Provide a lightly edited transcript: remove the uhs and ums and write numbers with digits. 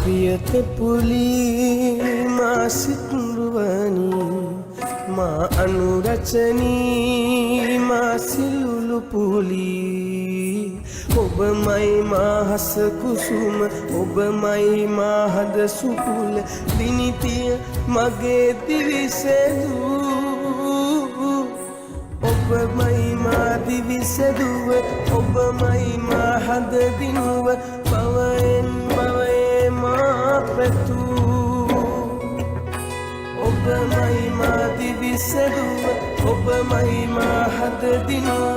प्रियत पुली माँ सितुरुवनी माँ अनुरचनी माँ सिलुलु पुली ඔබමයි මා හස කුසුම ඔබමයි මා හද සුකුල දිනිතිය මගේ දිවිසෙදු ඔබමයි මා දිවිසෙදුව ඔබමයි මා හද දිනුව බවයෙන් බවයේ මා පැතු ඔබමයි මා දිවිසෙදුව ඔබමයි මා හද දිනුව